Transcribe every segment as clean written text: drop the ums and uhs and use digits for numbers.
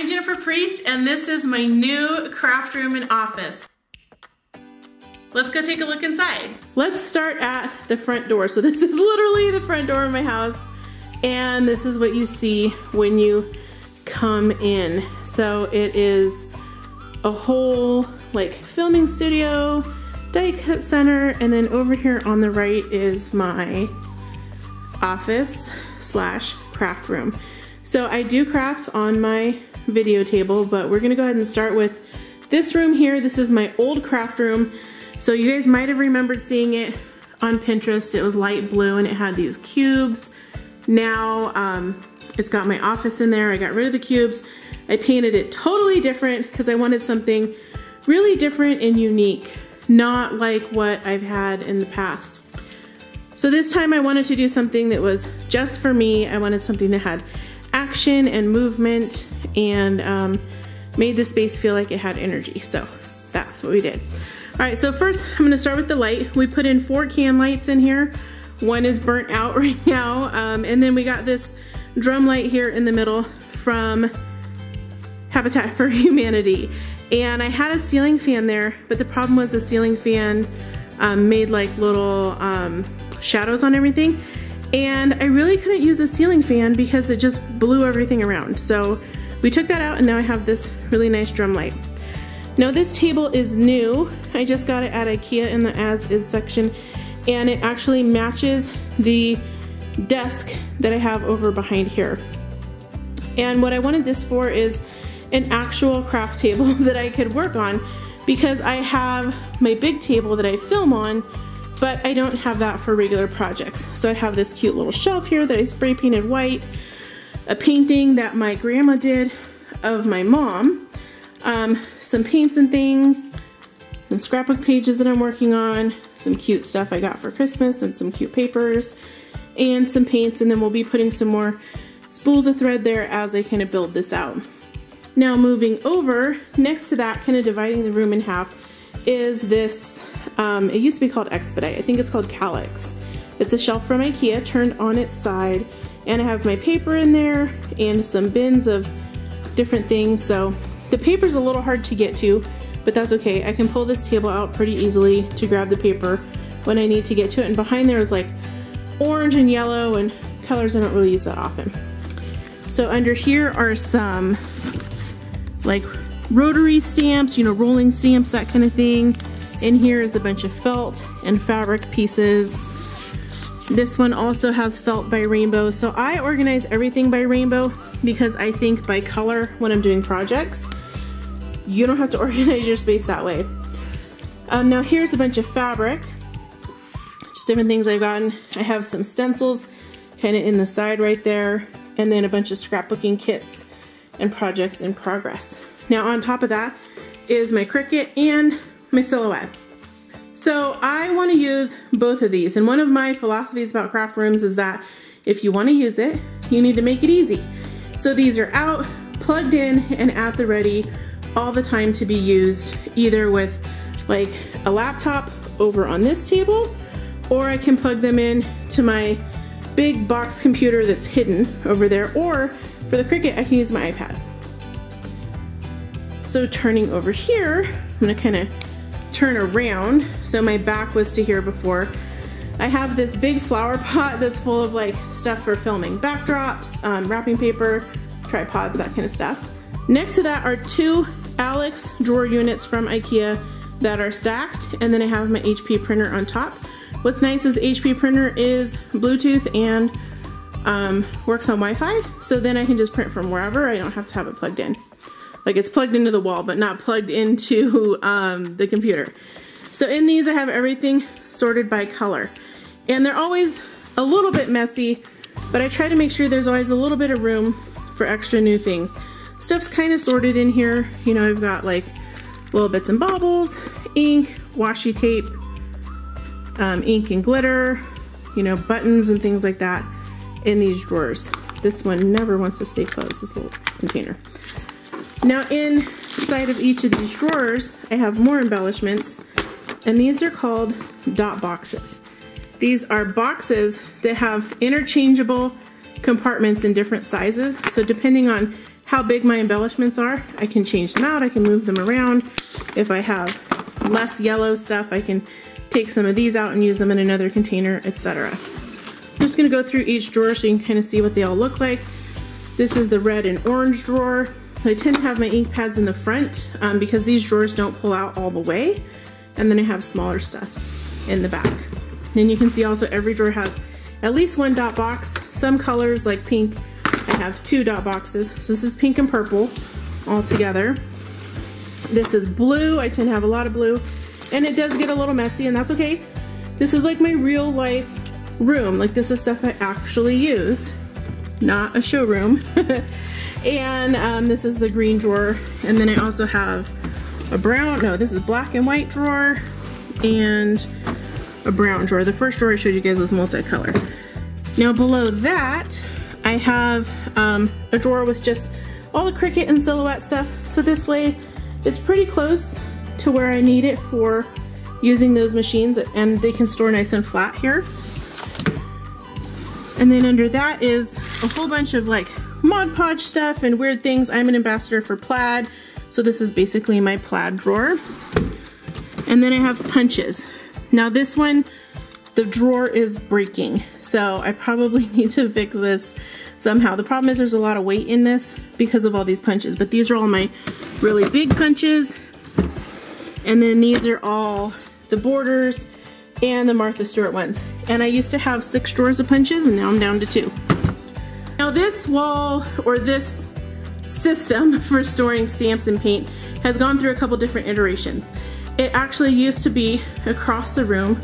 I'm Jennifer Priest, and this is my new craft room and office. Let's go take a look inside. Let's start at the front door. So this is literally the front door of my house, and this is what you see when you come in. So it is a whole like filming studio, die cut center, and then over here on the right is my office slash craft room. So I do crafts on my video table, but we're gonna go ahead and start with this room here. This is my old craft room. So you guys might have remembered seeing it on Pinterest. It was light blue and it had these cubes. Now it's got my office in there. I got rid of the cubes. I painted it totally different because I wanted something really different and unique, not like what I've had in the past. So this time I wanted to do something that was just for me. I wanted something that had action and movement and made the space feel like it had energy. So that's what we did. All right, so first I'm gonna start with the light. We put in 4 can lights in here. One is burnt out right now. And then we got this drum light here in the middle from Habitat for Humanity. And I had a ceiling fan there, but the problem was the ceiling fan made like little shadows on everything. And I really couldn't use a ceiling fan because it just blew everything around. So we took that out and now I have this really nice drum light. Now this table is new. I just got it at IKEA in the as is section, and it actually matches the desk that I have over behind here. And what I wanted this for is an actual craft table that I could work on, because I have my big table that I film on, but I don't have that for regular projects. So I have this cute little shelf here that I spray painted white, a painting that my grandma did of my mom, some paints and things, some scrapbook pages that I'm working on, some cute stuff I got for Christmas and some cute papers, and some paints, and then we'll be putting some more spools of thread there as I kind of build this out. Now moving over, next to that, kind of dividing the room in half, is this, it used to be called Expedite, I think it's called Calyx. It's a shelf from IKEA turned on its side, and I have my paper in there and some bins of different things. So the paper's a little hard to get to, but that's okay. I can pull this table out pretty easily to grab the paper when I need to get to it. And behind there is like orange and yellow and colors I don't really use that often. So under here are some like rotary stamps, you know, rolling stamps, that kind of thing. In here is a bunch of felt and fabric pieces. This one also has felt by rainbow. So I organize everything by rainbow because I think by color when I'm doing projects. You don't have to organize your space that way. Now here's a bunch of fabric, just different things I've gotten. I have some stencils kind of in the side right there, and then a bunch of scrapbooking kits and projects in progress. Now on top of that is my Cricut and my silhouette. So I want to use both of these, and one of my philosophies about craft rooms is that if you want to use it, you need to make it easy. So these are out, plugged in, and at the ready all the time to be used, either with like a laptop over on this table, or I can plug them in to my big box computer that's hidden over there, or for the Cricut I can use my iPad. So turning over here, I'm gonna kind of turn around. So my back was to here before. I have this big flower pot that's full of like stuff for filming, backdrops, wrapping paper, tripods, that kind of stuff. Next to that are 2 Alex drawer units from IKEA that are stacked, and then I have my HP printer on top. What's nice is HP printer is Bluetooth and works on Wi-Fi, so then I can just print from wherever. I don't have to have it plugged in. Like, it's plugged into the wall, but not plugged into the computer. So in these I have everything sorted by color. And they're always a little bit messy, but I try to make sure there's always a little bit of room for extra new things. Stuff's kind of sorted in here. You know, I've got like little bits and baubles, ink, washi tape, ink and glitter, you know, buttons and things like that in these drawers. This one never wants to stay closed, this little container. Now inside of each of these drawers, I have more embellishments, and these are called dot boxes. These are boxes that have interchangeable compartments in different sizes. So depending on how big my embellishments are, I can change them out, I can move them around. If I have less yellow stuff, I can take some of these out and use them in another container, etc. I'm just gonna go through each drawer so you can kind of see what they all look like. This is the red and orange drawer. I tend to have my ink pads in the front because these drawers don't pull out all the way. And then I have smaller stuff in the back. Then you can see also every drawer has at least one dot box. Some colors like pink, I have 2 dot boxes. So this is pink and purple all together. This is blue, I tend to have a lot of blue. And it does get a little messy and that's okay. This is like my real life room. Like this is stuff I actually use, not a showroom. And this is the green drawer. And then I also have a brown, no, this is black and white drawer and a brown drawer. The first drawer I showed you guys was multicolored. Now below that, I have a drawer with just all the Cricut and Silhouette stuff. So this way, it's pretty close to where I need it for using those machines, and they can store nice and flat here. And then under that is a whole bunch of like Mod Podge stuff and weird things. I'm an ambassador for Plaid, so this is basically my Plaid drawer. And then I have punches. Now this one, the drawer is breaking, so I probably need to fix this somehow. The problem is there's a lot of weight in this because of all these punches, but these are all my really big punches. And then these are all the Borders and the Martha Stewart ones. And I used to have 6 drawers of punches and now I'm down to 2. Now this wall, or this system for storing stamps and paint, has gone through a couple different iterations. It actually used to be across the room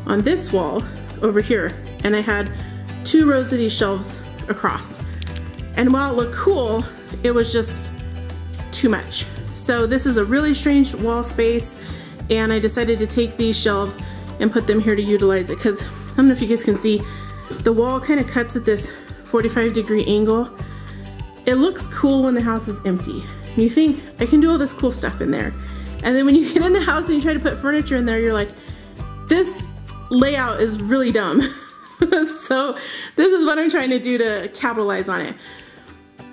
on this wall over here, and I had 2 rows of these shelves across. And while it looked cool, it was just too much. So this is a really strange wall space, and I decided to take these shelves and put them here to utilize it, because I don't know if you guys can see, the wall kind of cuts at this 45-degree angle. It looks cool when the house is empty. You think, I can do all this cool stuff in there. And then when you get in the house and you try to put furniture in there, you're like, this layout is really dumb. So this is what I'm trying to do to capitalize on it.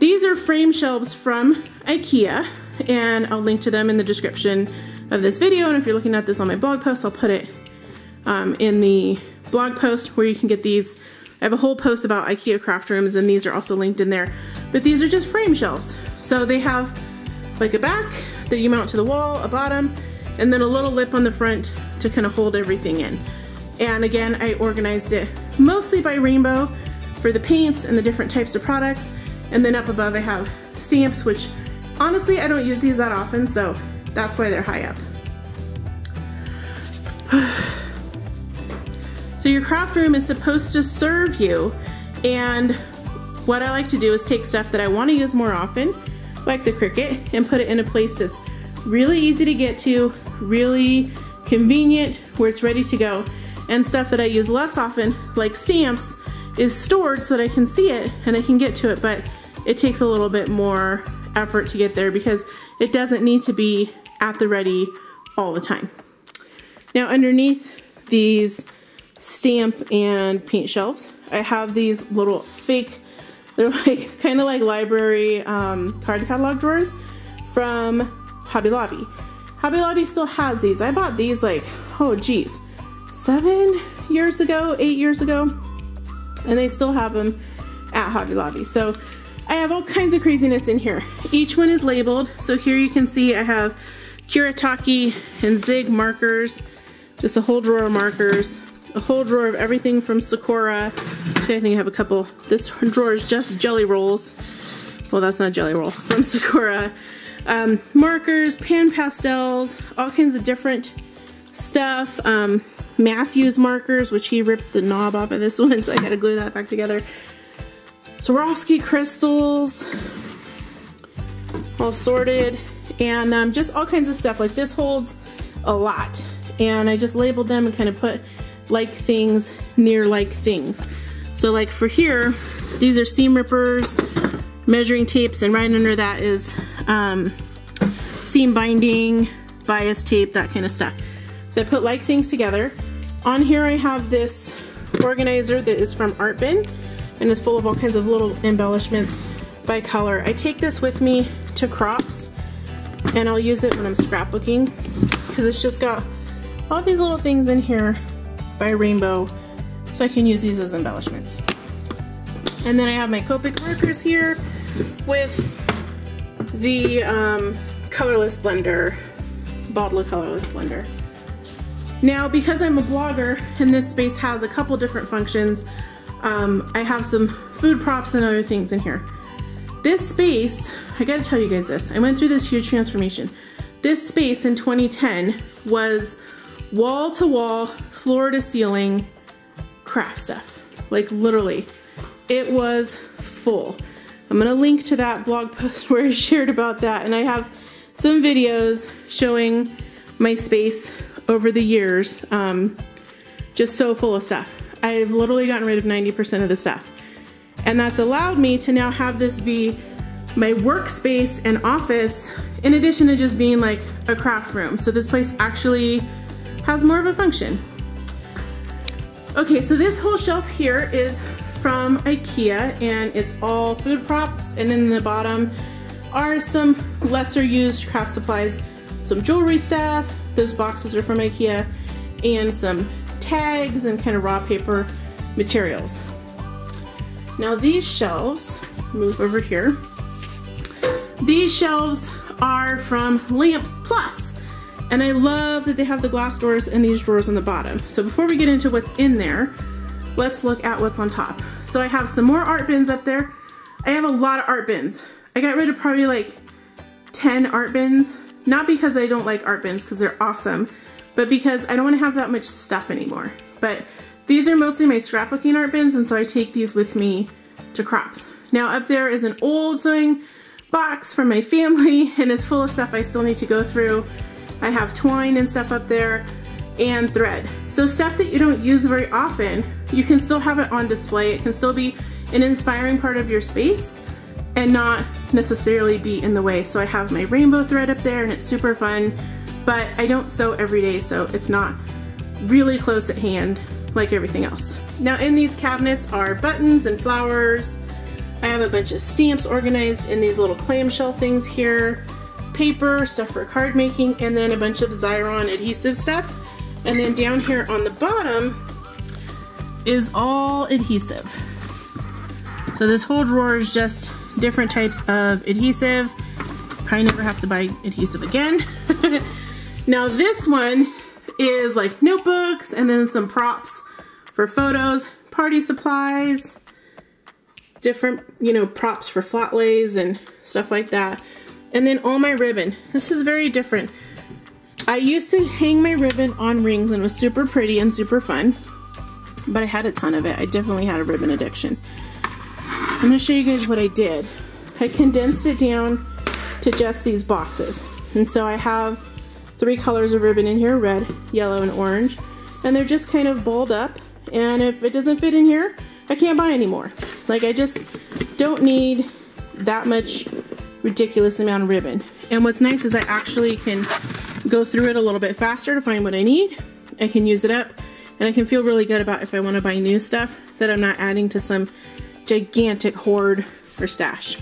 These are frame shelves from IKEA, and I'll link to them in the description of this video. And if you're looking at this on my blog post, I'll put it in the blog post where you can get these. I have a whole post about IKEA craft rooms, and these are also linked in there. But these are just frame shelves. So they have like a back that you mount to the wall, a bottom, and then a little lip on the front to kind of hold everything in. And again, I organized it mostly by rainbow for the paints and the different types of products. And then up above I have stamps, which honestly I don't use these that often, so that's why they're high up. So your craft room is supposed to serve you, and what I like to do is take stuff that I want to use more often, like the Cricut, and put it in a place that's really easy to get to, really convenient, where it's ready to go. And stuff that I use less often, like stamps, is stored so that I can see it and I can get to it, but it takes a little bit more effort to get there because it doesn't need to be at the ready all the time. Now underneath these stamp and paint shelves, I have these little fake, they're like kind of like library card catalog drawers from Hobby Lobby. Hobby Lobby still has these. I bought these like, oh geez, 7 years ago, 8 years ago, and they still have them at Hobby Lobby. So I have all kinds of craziness in here. Each one is labeled. So here you can see I have Kuretake and Zig markers, just a whole drawer of markers, a whole drawer of everything from Sakura. Actually, I think I have a couple. This drawer is just jelly rolls. Well, that's not jelly roll, from Sakura. Markers, pan pastels, all kinds of different stuff. Matthew's markers, which he ripped the knob off of this one, so I gotta glue that back together. Swarovski crystals, all sorted, and just all kinds of stuff. Like this holds a lot, and I just labeled them and kind of put like things near like things. So like for here, these are seam rippers, measuring tapes, and right under that is seam binding, bias tape, that kind of stuff. So I put like things together. On here I have this organizer that is from Art Bin, and it's full of all kinds of little embellishments. by color. I take this with me to crops and I'll use it when I'm scrapbooking because it's just got all these little things in here by Rainbow, so I can use these as embellishments. And then I have my Copic markers here with the colorless blender, bottle of colorless blender. Now, because I'm a blogger and this space has a couple different functions, I have some food props and other things in here. This space, I gotta tell you guys this, I went through this huge transformation. This space in 2010 was wall to wall, floor to ceiling craft stuff. Like literally, it was full. I'm gonna link to that blog post where I shared about that, and I have some videos showing my space over the years, just so full of stuff. I've literally gotten rid of 90% of the stuff. And that's allowed me to now have this be my workspace and office in addition to just being like a craft room. So this place actually has more of a function. Okay, so this whole shelf here is from IKEA and it's all food props, and in the bottom are some lesser used craft supplies, some jewelry stuff, those boxes are from IKEA, and some tags and kind of raw paper materials. Now these shelves, move over here, these shelves are from Lamps Plus, and I love that they have the glass doors and these drawers on the bottom. So before we get into what's in there, let's look at what's on top. So I have some more art bins up there. I have a lot of art bins. I got rid of probably like 10 art bins, not because I don't like art bins, because they're awesome, but because I don't want to have that much stuff anymore. But these are mostly my scrapbooking art bins, and so I take these with me to crops. Now up there is an old sewing box from my family, and it's full of stuff I still need to go through. I have twine and stuff up there, and thread. So stuff that you don't use very often, you can still have it on display. It can still be an inspiring part of your space and not necessarily be in the way. So I have my rainbow thread up there and it's super fun, but I don't sew every day, so it's not really close at hand like everything else. Now in these cabinets are buttons and flowers. I have a bunch of stamps organized in these little clamshell things here, paper, stuff for card making, and then a bunch of Xyron adhesive stuff. And then down here on the bottom is all adhesive. So this whole drawer is just different types of adhesive. Probably never have to buy adhesive again. Now this one is like notebooks and then some props for photos, party supplies, different, you know, props for flat lays and stuff like that. And then all my ribbon. This is very different. I used to hang my ribbon on rings and it was super pretty and super fun, but I had a ton of it. I definitely had a ribbon addiction. I'm gonna show you guys what I did. I condensed it down to just these boxes. And so I have 3 colors of ribbon in here, red, yellow, and orange. And they're just kind of balled up. And if it doesn't fit in here, I can't buy any more. Like, I just don't need that much ridiculous amount of ribbon. And what's nice is I actually can go through it a little bit faster to find what I need. I can use it up, and I can feel really good about if I want to buy new stuff that I'm not adding to some gigantic hoard or stash.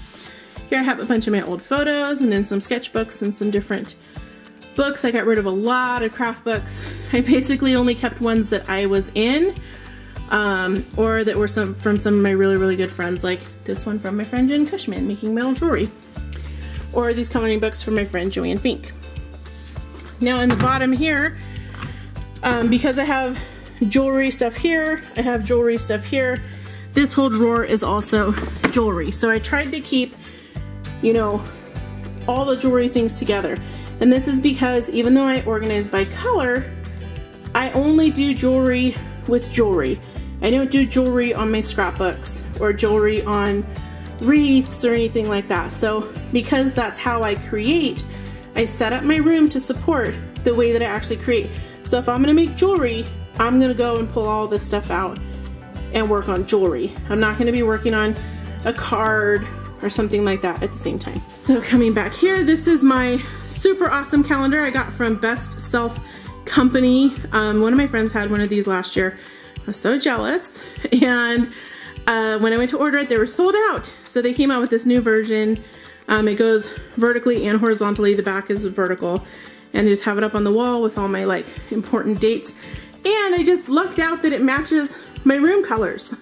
Here I have a bunch of my old photos and then some sketchbooks and some different books. I got rid of a lot of craft books. I basically only kept ones that I was in, or that were from some of my really good friends, like this one from my friend Jen Cushman, making metal jewelry, or these coloring books from my friend Joanne Fink. Now in the bottom here, because I have jewelry stuff here, I have jewelry stuff here, this whole drawer is also jewelry. So I tried to keep, you know, all the jewelry things together. And this is because even though I organize by color, I only do jewelry with jewelry. I don't do jewelry on my scrapbooks or jewelry on wreaths or anything like that. So because that's how I create, I set up my room to support the way that I actually create. So if I'm gonna make jewelry, I'm gonna go and pull all this stuff out and work on jewelry. I'm not gonna be working on a card or something like that at the same time. So coming back here, this is my super awesome calendar I got from Best Self Company. One of my friends had one of these last year. I was so jealous, and when I went to order it, they were sold out. So they came out with this new version. It goes vertically and horizontally. The back is vertical. And I just have it up on the wall with all my like important dates. And I just lucked out that it matches my room colors.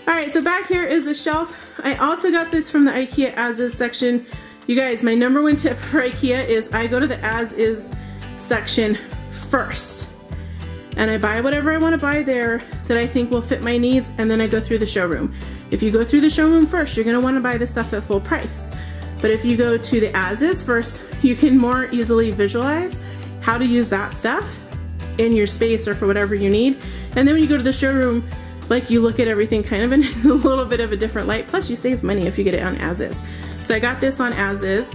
Alright, so back here is a shelf. I also got this from the IKEA As Is section. You guys, my number one tip for IKEA is I go to the As Is section first. And I buy whatever I want to buy there that I think will fit my needs, and then I go through the showroom. If you go through the showroom first, you're going to want to buy the stuff at full price. But if you go to the As Is first, you can more easily visualize how to use that stuff in your space or for whatever you need. And then when you go to the showroom, like, you look at everything kind of in a little bit of a different light. Plus you save money if you get it on As Is. So I got this on As Is.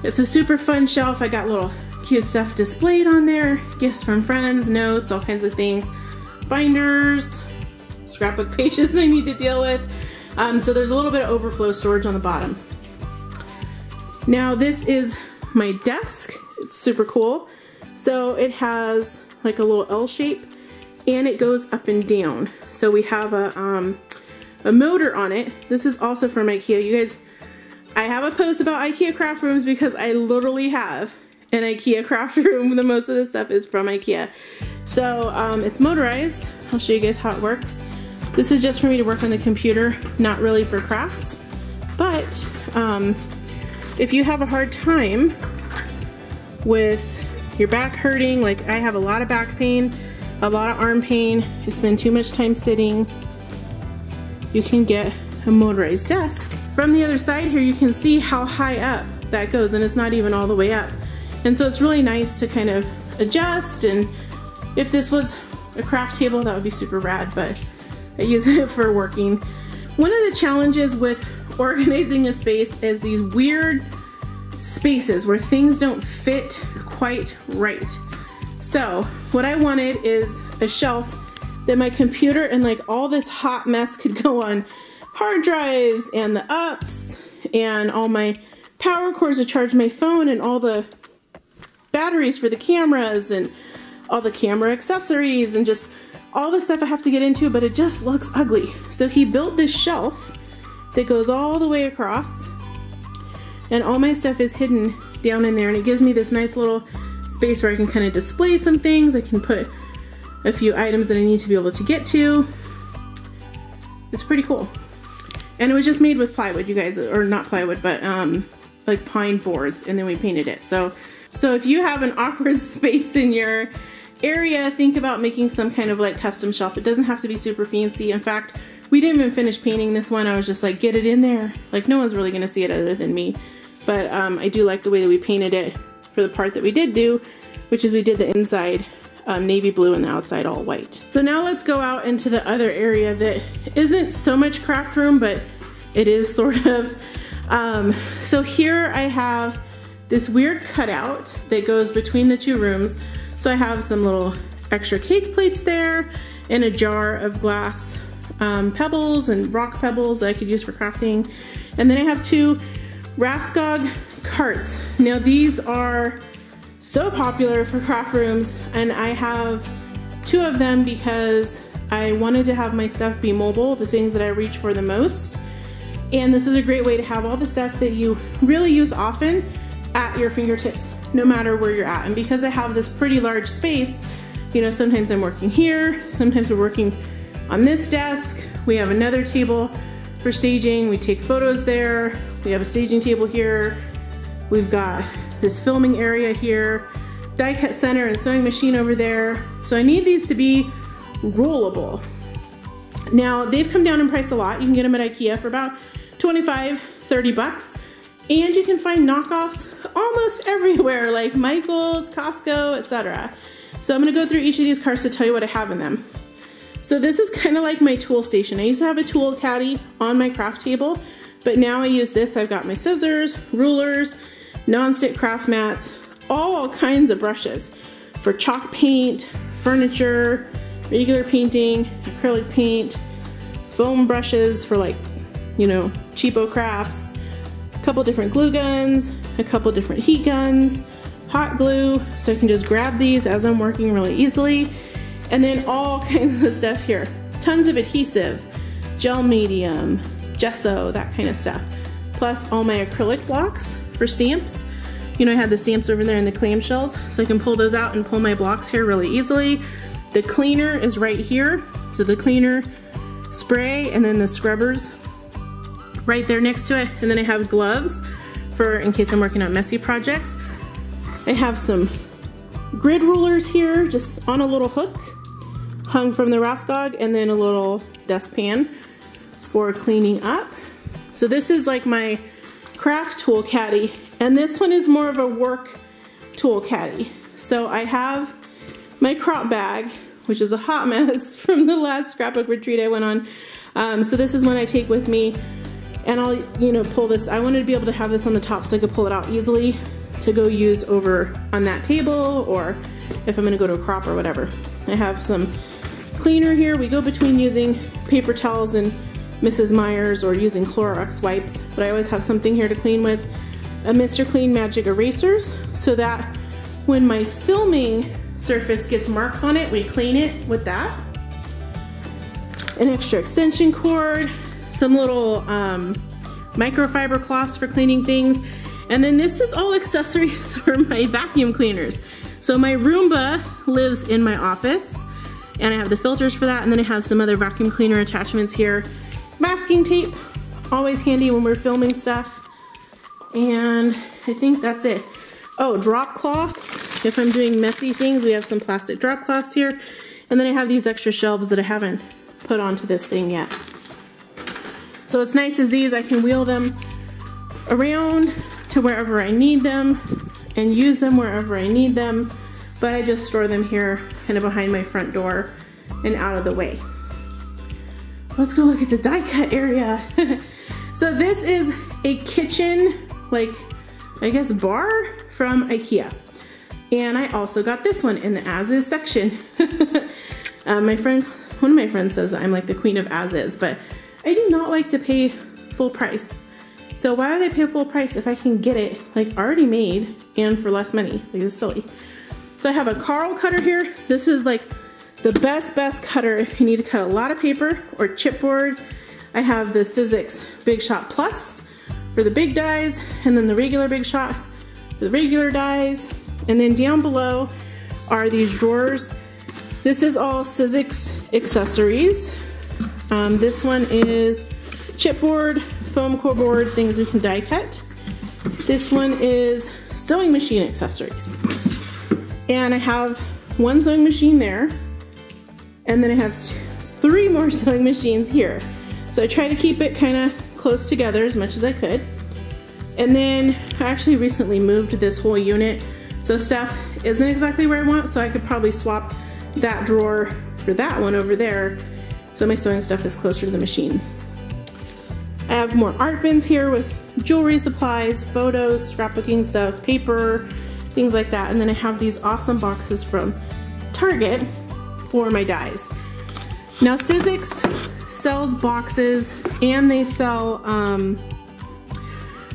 It's a super fun shelf. I got little cute stuff displayed on there. Gifts from friends, notes, all kinds of things. Binders, scrapbook pages I need to deal with. So there's a little bit of overflow storage on the bottom. Now this is my desk. It's super cool. So it has like a little L shape and it goes up and down. So we have a motor on it. This is also from IKEA. You guys, I have a post about IKEA craft rooms because I literally have an IKEA craft room. The most of this stuff is from IKEA. So it's motorized. I'll show you guys how it works. This is just for me to work on the computer, not really for crafts. But if you have a hard time with your back hurting, like I have a lot of back pain, a lot of arm pain, I spend too much time sitting, you can get a motorized desk. From the other side here, you can see how high up that goes, and it's not even all the way up. And so it's really nice to kind of adjust, and if this was a craft table, that would be super rad, but I use it for working. One of the challenges with organizing a space is these weird spaces where things don't fit quite right. So what I wanted is a shelf that my computer and like all this hot mess could go on. Hard drives and the ups and all my power cords to charge my phone and all the batteries for the cameras and all the camera accessories and just all the stuff I have to get into, but it just looks ugly. So he built this shelf that goes all the way across and all my stuff is hidden down in there, and it gives me this nice little space where I can kind of display some things. I can put a few items that I need to be able to get to. It's pretty cool. And it was just made with plywood, you guys, or not plywood, but like pine boards, and then we painted it. So if you have an awkward space in your area, think about making some kind of like custom shelf. It doesn't have to be super fancy. In fact, we didn't even finish painting this one. I was just like, get it in there. Like, no one's really gonna see it other than me. But I do like the way that we painted it for the part that we did do, which is we did the inside navy blue and the outside all white. So now let's go out into the other area that isn't so much craft room, but it is sort of. So here I have this weird cutout that goes between the two rooms. So I have some little extra cake plates there and a jar of glass pebbles and rock pebbles that I could use for crafting. And then I have two Raskog carts. Now these are so popular for craft rooms, and I have two of them because I wanted to have my stuff be mobile, the things that I reach for the most. And this is a great way to have all the stuff that you really use often at your fingertips, no matter where you're at. And because I have this pretty large space, you know, sometimes I'm working here, sometimes we're working on this desk. We have another table for staging. We take photos there. We have a staging table here. We've got this filming area here, die cut center and sewing machine over there. So I need these to be rollable. Now they've come down in price a lot. You can get them at IKEA for about 25, 30 bucks. And you can find knockoffs almost everywhere, like Michael's, Costco, etc. So I'm gonna go through each of these carts to tell you what I have in them. So this is kind of like my tool station. I used to have a tool caddy on my craft table, but now I use this. I've got my scissors, rulers, non-stick craft mats, all kinds of brushes for chalk paint, furniture, regular painting, acrylic paint, foam brushes for like, you know, cheapo crafts, a couple different glue guns, a couple different heat guns, hot glue, so I can just grab these as I'm working really easily. And then all kinds of stuff here. Tons of adhesive, gel medium, gesso, that kind of stuff. Plus all my acrylic blocks for stamps. You know, I had the stamps over there in the clamshells, so I can pull those out and pull my blocks here really easily. The cleaner is right here. So the cleaner, spray, and then the scrubbers right there next to it. And then I have gloves for in case I'm working on messy projects. I have some grid rulers here, just on a little hook, hung from the Raskog, and then a little dustpan for cleaning up. So this is like my craft tool caddy, and this one is more of a work tool caddy. So I have my crop bag, which is a hot mess from the last scrapbook retreat I went on. So this is one I take with me, and I'll, you know, pull this. I wanted to be able to have this on the top so I could pull it out easily to go use over on that table, or if I'm gonna go to a crop or whatever. I have some cleaner here. We go between using paper towels and Mrs. Meyer's or using Clorox wipes, but I always have something here to clean with. A Mr. Clean Magic erasers, so that when my filming surface gets marks on it, we clean it with that. An extra extension cord, some little microfiber cloths for cleaning things, and then this is all accessories for my vacuum cleaners. So my Roomba lives in my office, and I have the filters for that, and then I have some other vacuum cleaner attachments here. Masking tape, always handy when we're filming stuff. And I think that's it. Oh, drop cloths. If I'm doing messy things, we have some plastic drop cloths here. And then I have these extra shelves that I haven't put onto this thing yet. So what's nice is these, I can wheel them around to wherever I need them and use them wherever I need them. But I just store them here kind of behind my front door and out of the way. Let's go look at the die cut area. So this is a kitchen, like, I guess bar from IKEA. And I also got this one in the as is section. One of my friends says that I'm like the queen of as is, but I do not like to pay full price. So why would I pay full price if I can get it like already made and for less money? Like, it's silly. So I have a Carl cutter here. This is like the best cutter if you need to cut a lot of paper or chipboard. I have the Sizzix Big Shot Plus for the big dies, and then the regular Big Shot for the regular dies. And then down below are these drawers. This is all Sizzix accessories. This one is chipboard, foam core board, things we can die cut. This one is sewing machine accessories. And I have one sewing machine there, and then I have 3 more sewing machines here. So I try to keep it kind of close together as much as I could. And then I actually recently moved this whole unit, so stuff isn't exactly where I want, so I could probably swap that drawer for that one over there, so my sewing stuff is closer to the machines. I have more art bins here with jewelry supplies, photos, scrapbooking stuff, paper, things like that. And then I have these awesome boxes from Target for my dies. Now Sizzix sells boxes, and they sell, I'm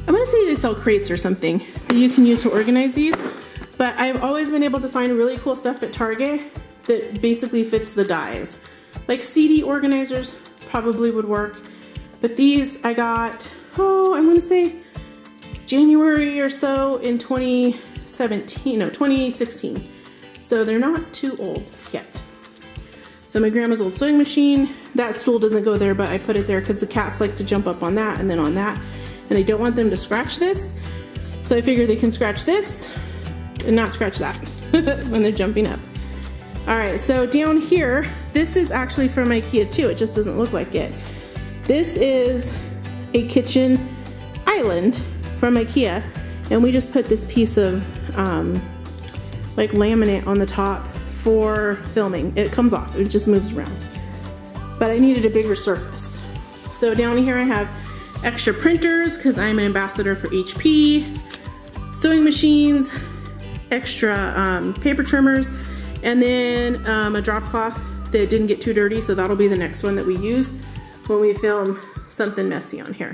gonna say they sell crates or something that you can use to organize these, but I've always been able to find really cool stuff at Target that basically fits the dies. Like CD organizers probably would work, but these I got, I'm gonna say January or so in 2016. So they're not too old yet. So my grandma's old sewing machine, that stool doesn't go there, but I put it there because the cats like to jump up on that and then on that, and I don't want them to scratch this. So I figure they can scratch this and not scratch that when they're jumping up. All right, so down here, this is actually from IKEA too. It just doesn't look like it. This is a kitchen island from IKEA, and we just put this piece of like laminate on the top for filming. It comes off, it just moves around. But I needed a bigger surface. So down here I have extra printers because I'm an ambassador for HP, sewing machines, extra paper trimmers, and then a drop cloth that didn't get too dirty, so that'll be the next one that we use when we film something messy on here.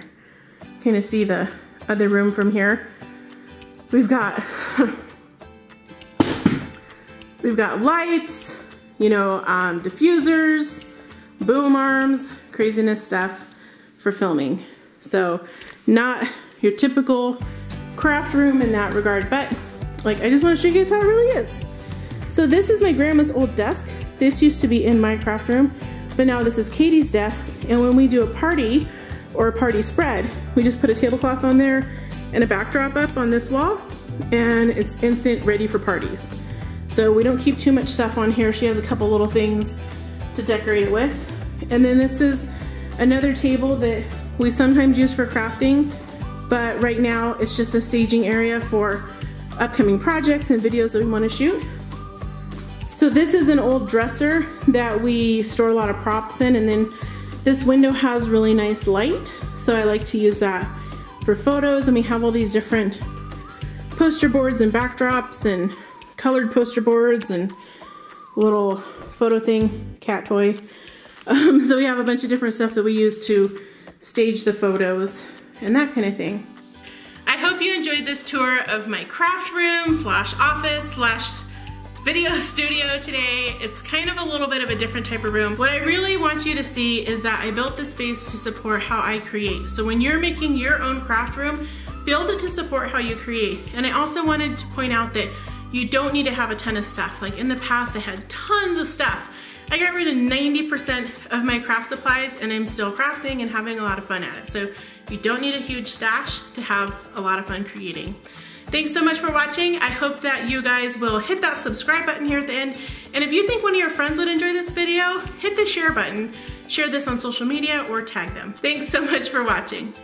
Kind of see the other room from here. We've got lights, you know, diffusers, boom arms, craziness stuff for filming. So not your typical craft room in that regard, but like I just want to show you guys how it really is. So this is my grandma's old desk. This used to be in my craft room, but now this is Katie's desk. And when we do a party or a party spread, we just put a tablecloth on there and a backdrop up on this wall, and it's instant ready for parties. So we don't keep too much stuff on here. She has a couple little things to decorate it with. And then this is another table that we sometimes use for crafting, but right now it's just a staging area for upcoming projects and videos that we want to shoot. So this is an old dresser that we store a lot of props in, and then this window has really nice light, so I like to use that for photos. And we have all these different poster boards and backdrops and colored poster boards and little photo thing, cat toy. So we have a bunch of different stuff that we use to stage the photos and that kind of thing. I hope you enjoyed this tour of my craft room slash office slash video studio today. It's kind of a little bit of a different type of room. What I really want you to see is that I built this space to support how I create. So when you're making your own craft room, build it to support how you create. And I also wanted to point out that you don't need to have a ton of stuff. Like in the past, I had tons of stuff. I got rid of 90% of my craft supplies and I'm still crafting and having a lot of fun at it. So you don't need a huge stash to have a lot of fun creating. Thanks so much for watching. I hope that you guys will hit that subscribe button here at the end. And if you think one of your friends would enjoy this video, hit the share button. Share this on social media or tag them. Thanks so much for watching.